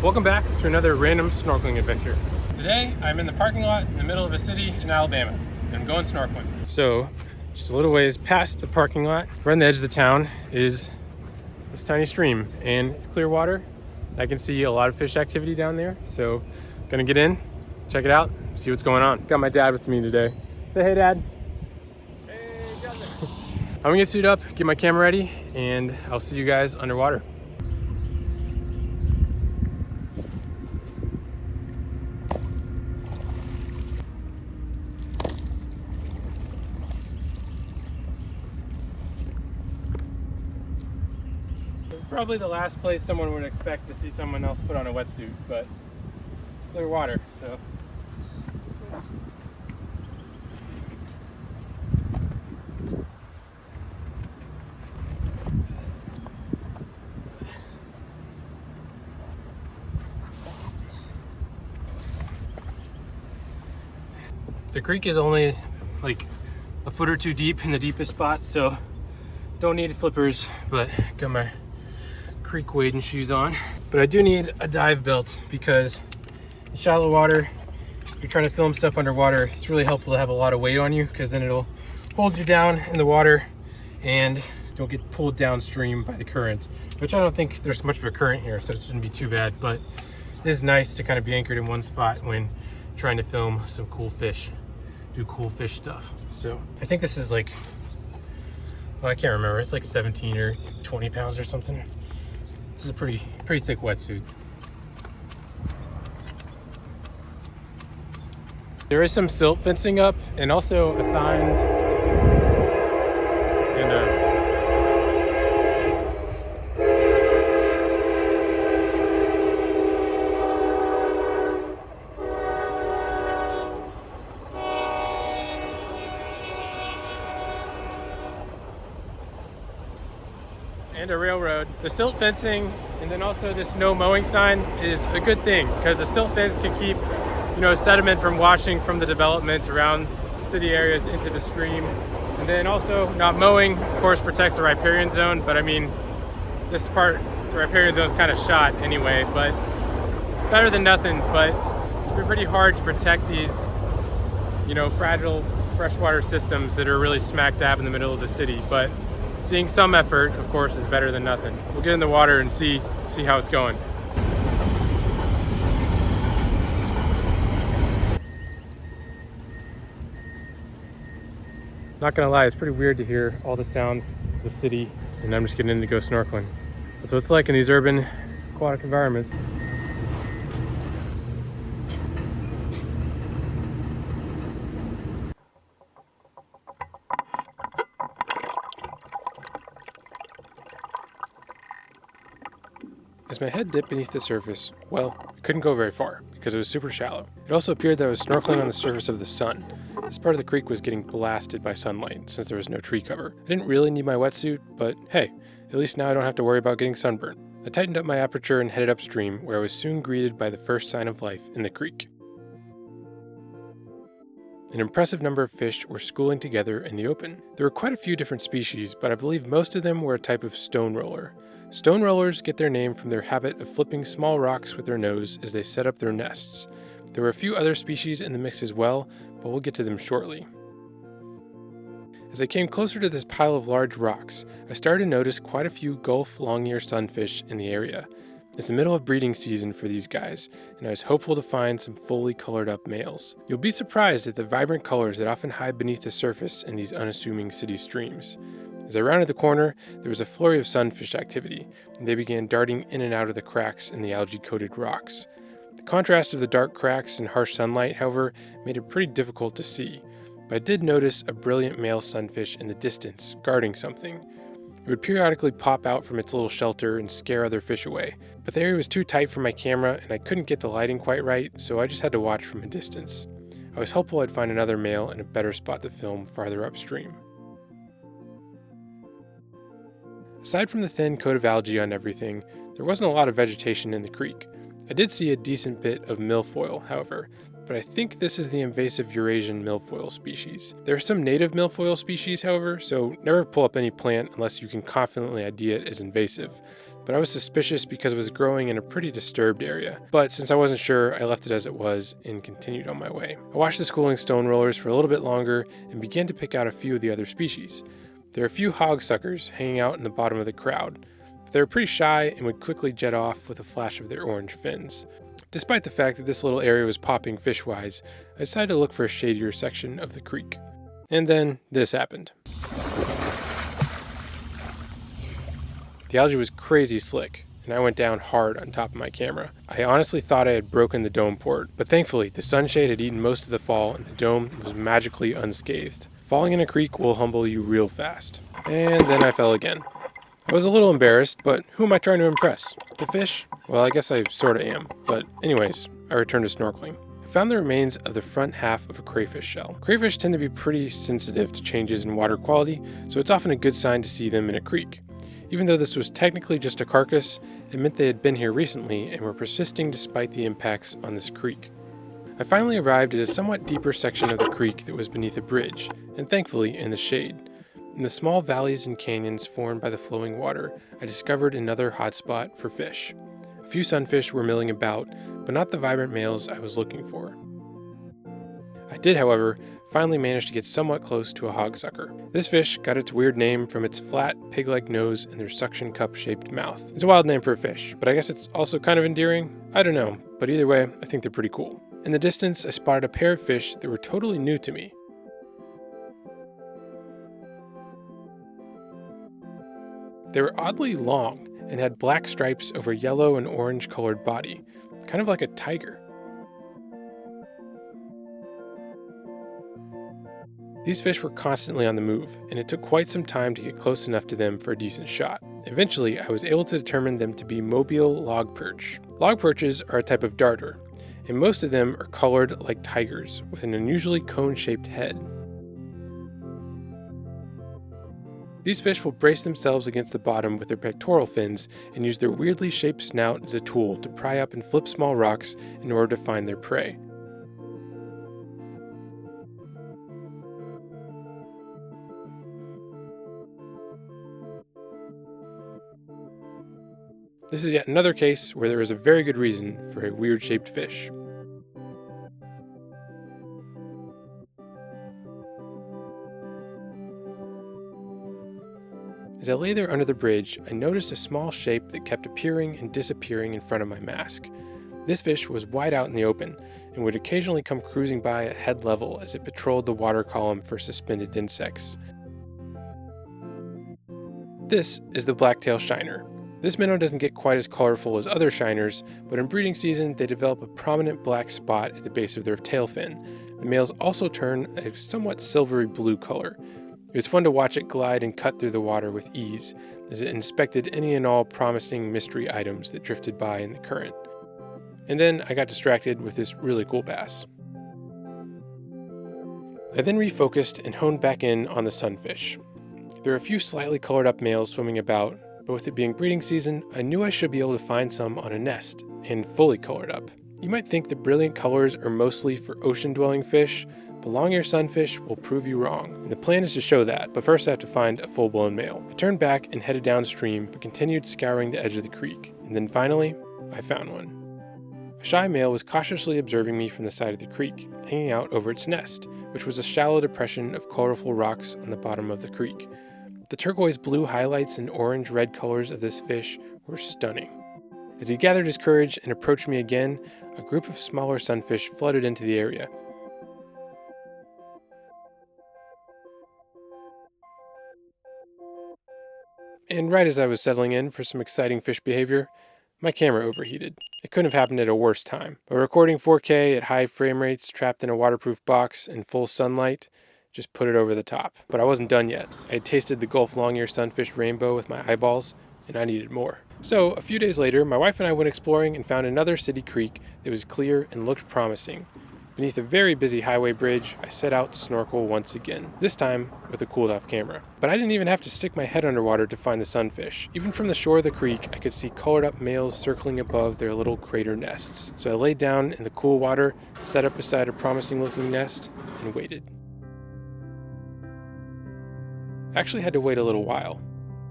Welcome back to another random snorkeling adventure. Today, I'm in the parking lot in the middle of a city in Alabama, and I'm going snorkeling. So, just a little ways past the parking lot, right on the edge of the town, is this tiny stream, and it's clear water. I can see a lot of fish activity down there, so gonna get in, check it out, see what's going on. Got my dad with me today. Say hey, Dad. Hey, Justin. I'm gonna get suited up, get my camera ready, and I'll see you guys underwater. This is probably the last place someone would expect to see someone else put on a wetsuit, but it's clear water, so. The creek is only like a foot or two deep in the deepest spot, so don't need flippers, but got my creek wading shoes on. But I do need a dive belt because in shallow water, if you're trying to film stuff underwater, it's really helpful to have a lot of weight on you because then it'll hold you down in the water and don't get pulled downstream by the current, which I don't think there's much of a current here, so it shouldn't be too bad, but it is nice to kind of be anchored in one spot when trying to film some cool fish, do cool fish stuff. So I think this is like, well, I can't remember, it's like 17 or 20 pounds or something. This is a pretty thick wetsuit. There is some silt fencing up and also a sign and a railroad. The silt fencing and then also this no mowing sign is a good thing because the silt fence can keep, sediment from washing from the development around the city areas into the stream. And then also not mowing, of course, protects the riparian zone, but I mean, this part, the riparian zone is kind of shot anyway, but better than nothing. But it's been pretty hard to protect these, fragile freshwater systems that are really smack dab in the middle of the city. But seeing some effort, of course, is better than nothing. We'll get in the water and see how it's going. Not gonna lie, it's pretty weird to hear all the sounds of the city, and I'm just getting in to go snorkeling. That's what it's like in these urban aquatic environments. As my head dipped beneath the surface, well, I couldn't go very far because it was super shallow. It also appeared that I was snorkeling on the surface of the sun. This part of the creek was getting blasted by sunlight since there was no tree cover. I didn't really need my wetsuit, but hey, at least now I don't have to worry about getting sunburned. I tightened up my aperture and headed upstream, where I was soon greeted by the first sign of life in the creek. An impressive number of fish were schooling together in the open. There were quite a few different species, but I believe most of them were a type of stone roller. Stone rollers get their name from their habit of flipping small rocks with their nose as they set up their nests. There were a few other species in the mix as well, but we'll get to them shortly. As I came closer to this pile of large rocks, I started to notice quite a few Gulf Longear sunfish in the area. It's the middle of breeding season for these guys, and I was hopeful to find some fully colored up males. You'll be surprised at the vibrant colors that often hide beneath the surface in these unassuming city streams. As I rounded the corner, there was a flurry of sunfish activity, and they began darting in and out of the cracks in the algae-coated rocks. The contrast of the dark cracks and harsh sunlight, however, made it pretty difficult to see, but I did notice a brilliant male sunfish in the distance, guarding something. It would periodically pop out from its little shelter and scare other fish away, but the area was too tight for my camera and I couldn't get the lighting quite right, so I just had to watch from a distance. I was hopeful I'd find another male in a better spot to film farther upstream. Aside from the thin coat of algae on everything, there wasn't a lot of vegetation in the creek. I did see a decent bit of milfoil, however. but I think this is the invasive Eurasian milfoil species. There are some native milfoil species, however, so never pull up any plant unless you can confidently ID it as invasive. But I was suspicious because it was growing in a pretty disturbed area. But since I wasn't sure, I left it as it was and continued on my way. I watched the schooling stone rollers for a little bit longer and began to pick out a few of the other species. There are a few hogsuckers hanging out in the bottom of the crowd, but they were pretty shy and would quickly jet off with a flash of their orange fins. Despite the fact that this little area was popping fish-wise, I decided to look for a shadier section of the creek. And then this happened. The algae was crazy slick, and I went down hard on top of my camera. I honestly thought I had broken the dome port, but thankfully the sunshade had eaten most of the fall and the dome was magically unscathed. Falling in a creek will humble you real fast. And then I fell again. I was a little embarrassed, but who am I trying to impress? The fish? Well, I guess I sorta am. But anyways, I returned to snorkeling. I found the remains of the front half of a crayfish shell. Crayfish tend to be pretty sensitive to changes in water quality, so it's often a good sign to see them in a creek. Even though this was technically just a carcass, it meant they had been here recently and were persisting despite the impacts on this creek. I finally arrived at a somewhat deeper section of the creek that was beneath a bridge, and thankfully in the shade. In the small valleys and canyons formed by the flowing water, I discovered another hotspot for fish. A few sunfish were milling about, but not the vibrant males I was looking for. I did, however, finally manage to get somewhat close to a hogsucker. This fish got its weird name from its flat, pig-like nose and their suction cup-shaped mouth. It's a wild name for a fish, but I guess it's also kind of endearing? I don't know, but either way, I think they're pretty cool. In the distance, I spotted a pair of fish that were totally new to me. They were oddly long and had black stripes over yellow and orange colored body, kind of like a tiger. These fish were constantly on the move, and it took quite some time to get close enough to them for a decent shot. Eventually, I was able to determine them to be mobile log perch. Log perches are a type of darter, and most of them are colored like tigers, with an unusually cone-shaped head. These fish will brace themselves against the bottom with their pectoral fins and use their weirdly shaped snout as a tool to pry up and flip small rocks in order to find their prey. This is yet another case where there is a very good reason for a weird-shaped fish. As I lay there under the bridge, I noticed a small shape that kept appearing and disappearing in front of my mask. This fish was wide out in the open and would occasionally come cruising by at head level as it patrolled the water column for suspended insects. This is the blacktail shiner. This minnow doesn't get quite as colorful as other shiners, but in breeding season they develop a prominent black spot at the base of their tail fin. The males also turn a somewhat silvery blue color. It was fun to watch it glide and cut through the water with ease, as it inspected any and all promising mystery items that drifted by in the current. And then I got distracted with this really cool bass. I then refocused and honed back in on the sunfish. There are a few slightly colored up males swimming about, but with it being breeding season, I knew I should be able to find some on a nest, and fully colored up. You might think the brilliant colors are mostly for ocean-dwelling fish, but Longear sunfish will prove you wrong. And the plan is to show that, but first I have to find a full-blown male. I turned back and headed downstream, but continued scouring the edge of the creek. And then finally, I found one. A shy male was cautiously observing me from the side of the creek, hanging out over its nest, which was a shallow depression of colorful rocks on the bottom of the creek. The turquoise blue highlights and orange-red colors of this fish were stunning. As he gathered his courage and approached me again, a group of smaller sunfish flooded into the area. And right as I was settling in for some exciting fish behavior, my camera overheated. It couldn't have happened at a worse time. But recording 4K at high frame rates trapped in a waterproof box in full sunlight just put it over the top. But I wasn't done yet. I had tasted the Gulf Longear sunfish rainbow with my eyeballs, and I needed more. So, a few days later, my wife and I went exploring and found another city creek that was clear and looked promising. Beneath a very busy highway bridge, I set out to snorkel once again, this time with a cooled-off camera. But I didn't even have to stick my head underwater to find the sunfish. Even from the shore of the creek, I could see colored-up males circling above their little crater nests. So I laid down in the cool water, set up beside a promising-looking nest, and waited. I actually had to wait a little while,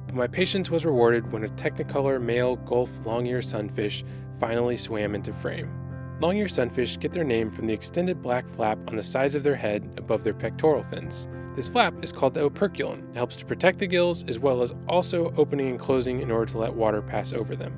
but my patience was rewarded when a Technicolor male Gulf Longear sunfish finally swam into frame. Longear sunfish get their name from the extended black flap on the sides of their head above their pectoral fins. This flap is called the operculum. It helps to protect the gills as well as also opening and closing in order to let water pass over them.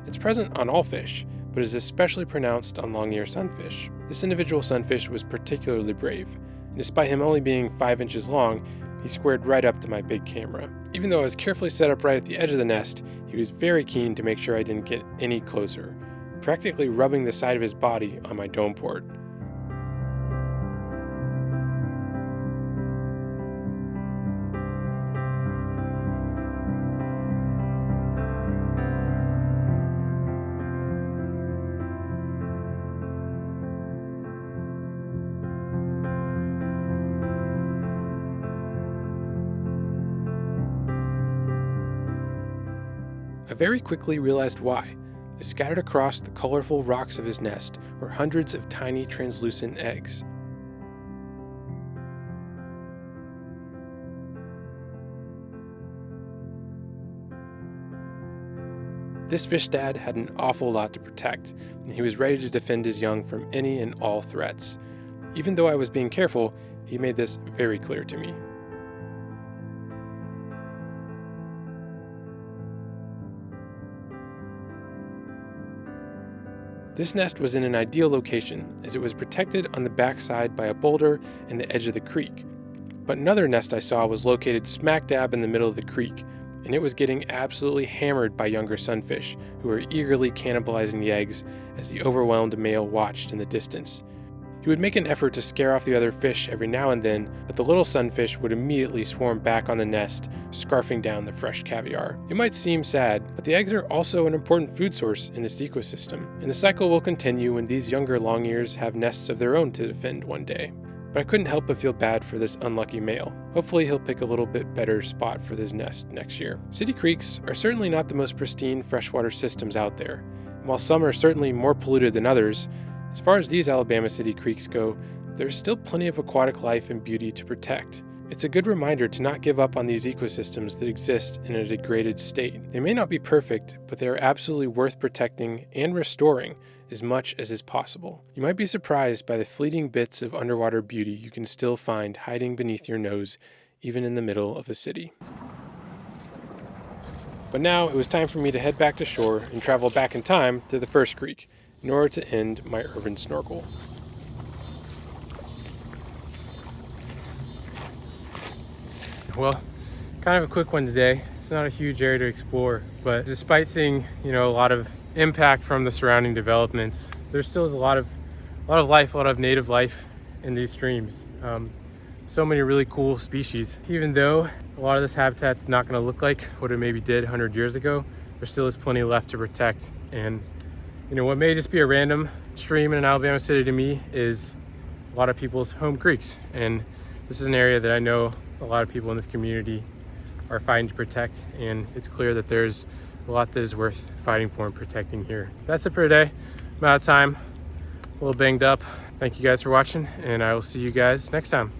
It's present on all fish, but is especially pronounced on Longear sunfish. This individual sunfish was particularly brave, and despite him only being 5 inches long, he squared right up to my big camera. Even though I was carefully set up right at the edge of the nest, he was very keen to make sure I didn't get any closer, practically rubbing the side of his body on my dome port. I very quickly realized why. Scattered across the colorful rocks of his nest were hundreds of tiny translucent eggs. This fish dad had an awful lot to protect, and he was ready to defend his young from any and all threats. Even though I was being careful, he made this very clear to me. This nest was in an ideal location, as it was protected on the backside by a boulder and the edge of the creek. But another nest I saw was located smack dab in the middle of the creek, and it was getting absolutely hammered by younger sunfish, who were eagerly cannibalizing the eggs as the overwhelmed male watched in the distance. He would make an effort to scare off the other fish every now and then, but the little sunfish would immediately swarm back on the nest, scarfing down the fresh caviar. It might seem sad, but the eggs are also an important food source in this ecosystem, and the cycle will continue when these younger longears have nests of their own to defend one day. But I couldn't help but feel bad for this unlucky male. Hopefully he'll pick a little bit better spot for this nest next year. City creeks are certainly not the most pristine freshwater systems out there, and while some are certainly more polluted than others, as far as these Alabama city creeks go, there's still plenty of aquatic life and beauty to protect. It's a good reminder to not give up on these ecosystems that exist in a degraded state. They may not be perfect, but they are absolutely worth protecting and restoring as much as is possible. You might be surprised by the fleeting bits of underwater beauty you can still find hiding beneath your nose, even in the middle of a city. But now it was time for me to head back to shore and travel back in time to the first creek, in order to end my urban snorkel. Well, kind of a quick one today. It's not a huge area to explore, but despite seeing, a lot of impact from the surrounding developments, there still is a lot of life, a lot of native life in these streams. So many really cool species. Even though a lot of this habitat's not going to look like what it maybe did 100 years ago, there still is plenty left to protect. And what may just be a random stream in an Alabama city to me is a lot of people's home creeks. And this is an area that I know a lot of people in this community are fighting to protect. And it's clear that there's a lot that is worth fighting for and protecting here. That's it for today. I'm out of time, a little banged up. Thank you guys for watching, and I will see you guys next time.